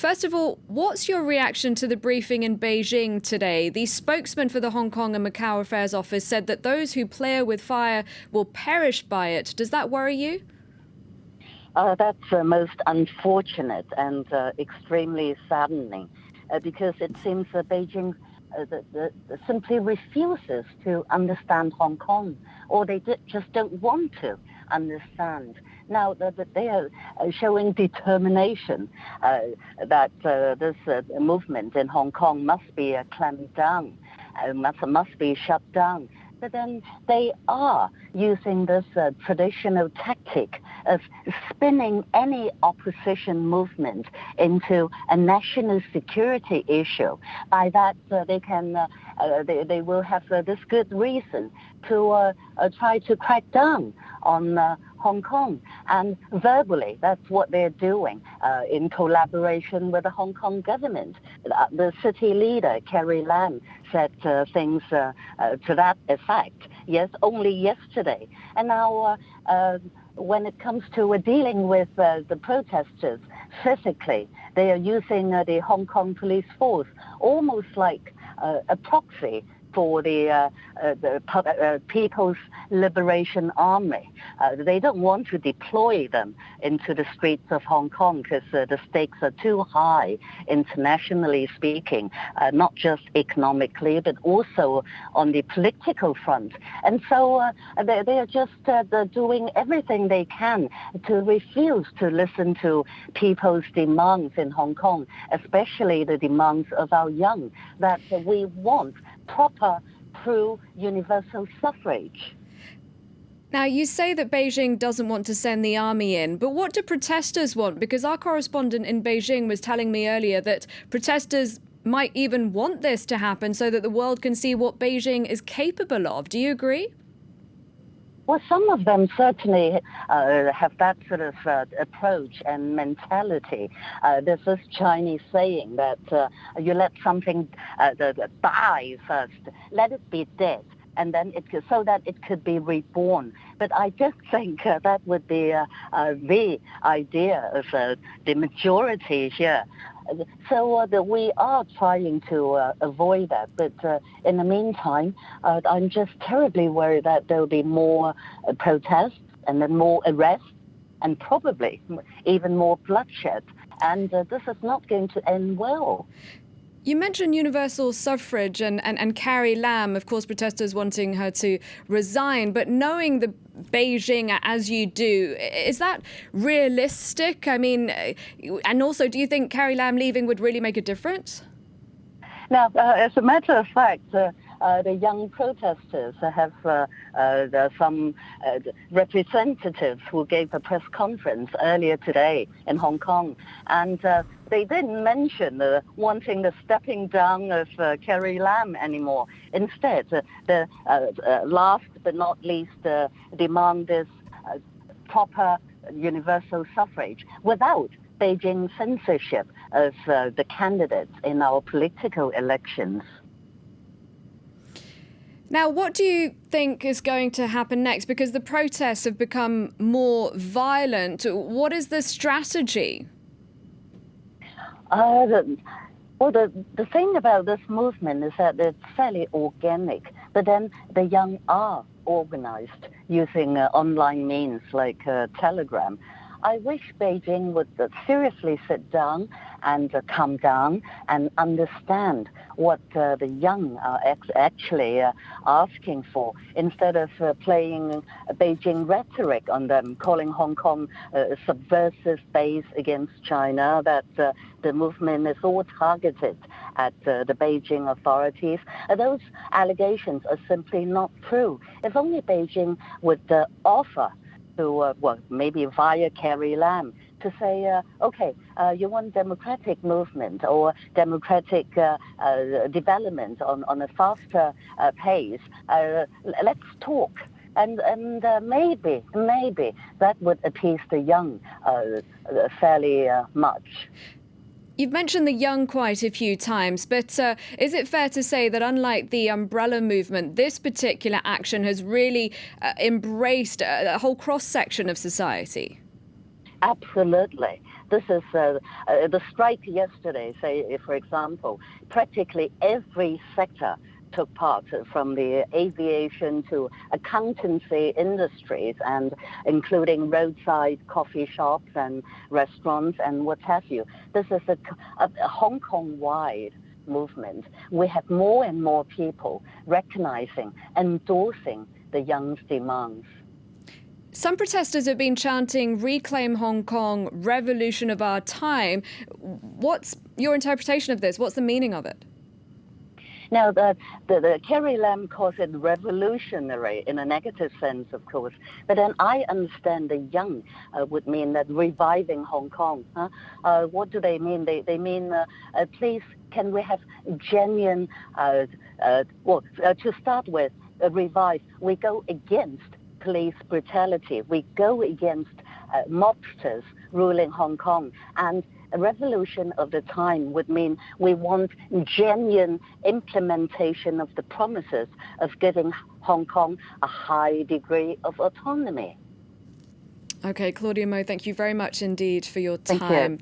First of all, what's your reaction to the briefing in Beijing today? The spokesman for the Hong Kong and Macau Affairs Office said that those who play with fire will perish by it. Does that worry you? That's most unfortunate and extremely saddening because it seems that Beijing simply refuses to understand Hong Kong, or they just don't want to understand. Now that they are showing determination that this movement in Hong Kong must be clamped down, must be shut down. But then they are using this traditional tactic of spinning any opposition movement into a national security issue. By that, they will have this good reason to try to crack down on Hong Kong. And verbally, that's what they're doing in collaboration with the Hong Kong government. The city leader, Carrie Lam, said things to that effect. Yes, only yesterday. And now when it comes to dealing with the protesters physically, they are using the Hong Kong police force almost like a proxy for the People's Liberation Army. They don't want to deploy them into the streets of Hong Kong because the stakes are too high, internationally speaking, not just economically, but also on the political front. And so they are just doing everything they can to refuse to listen to people's demands in Hong Kong, especially the demands of our young, that we want proper, true universal suffrage. Now, you say that Beijing doesn't want to send the army in, but what do protesters want? Because our correspondent in Beijing was telling me earlier that protesters might even want this to happen so that the world can see what Beijing is capable of. Do you agree? Well, some of them certainly have that sort of approach and mentality. There's this Chinese saying that you let something die first, let it be dead, and then so that it could be reborn. But I just think that would be the idea of the majority here. So we are trying to avoid that. But in the meantime, I'm just terribly worried that there will be more protests and then more arrests and probably even more bloodshed. And this is not going to end well. You mentioned universal suffrage and Carrie Lam, of course, protesters wanting her to resign. But knowing the Beijing as you do, is that realistic? I mean, and also, do you think Carrie Lam leaving would really make a difference? Now, as a matter of fact, the young protesters have some representatives who gave a press conference earlier today in Hong Kong. And they didn't mention wanting the stepping down of Carrie Lam anymore. Instead, the last but not least demand is proper universal suffrage without Beijing censorship of the candidates in our political elections. Now, what do you think is going to happen next? Because the protests have become more violent. What is the strategy? The thing about this movement is that it's fairly organic, but then the young are organized using online means like Telegram. I wish Beijing would seriously sit down and calm down and understand what the young are actually asking for, instead of playing Beijing rhetoric on them, calling Hong Kong a subversive base against China, that the movement is all targeted at the Beijing authorities. Those allegations are simply not true. If only Beijing would offer to, maybe via Carrie Lam, to say, okay, you want democratic movement or democratic development on a faster pace, let's talk. And maybe that would appease the young fairly much. You've mentioned the young quite a few times, but is it fair to say that unlike the umbrella movement, this particular action has really embraced a whole cross-section of society? Absolutely. This is the strike yesterday, say, for example, practically every sector took part, from the aviation to accountancy industries, and including roadside coffee shops and restaurants and what have you. This is a Hong Kong-wide movement. We have more and more people recognizing, endorsing the young's demands. Some protesters have been chanting "Reclaim Hong Kong, revolution of our time." What's your interpretation of this? What's the meaning of it? Now, the Carrie Lam calls it revolutionary in a negative sense, of course. But then I understand the young would mean that reviving Hong Kong. What do they mean? They mean, please, can we have genuine, to start with, revive. We go against police brutality. We go against mobsters ruling Hong Kong. And a revolution of the time would mean we want genuine implementation of the promises of giving Hong Kong a high degree of autonomy. Okay, Claudia Mo, thank you very much indeed for your Thank time. you.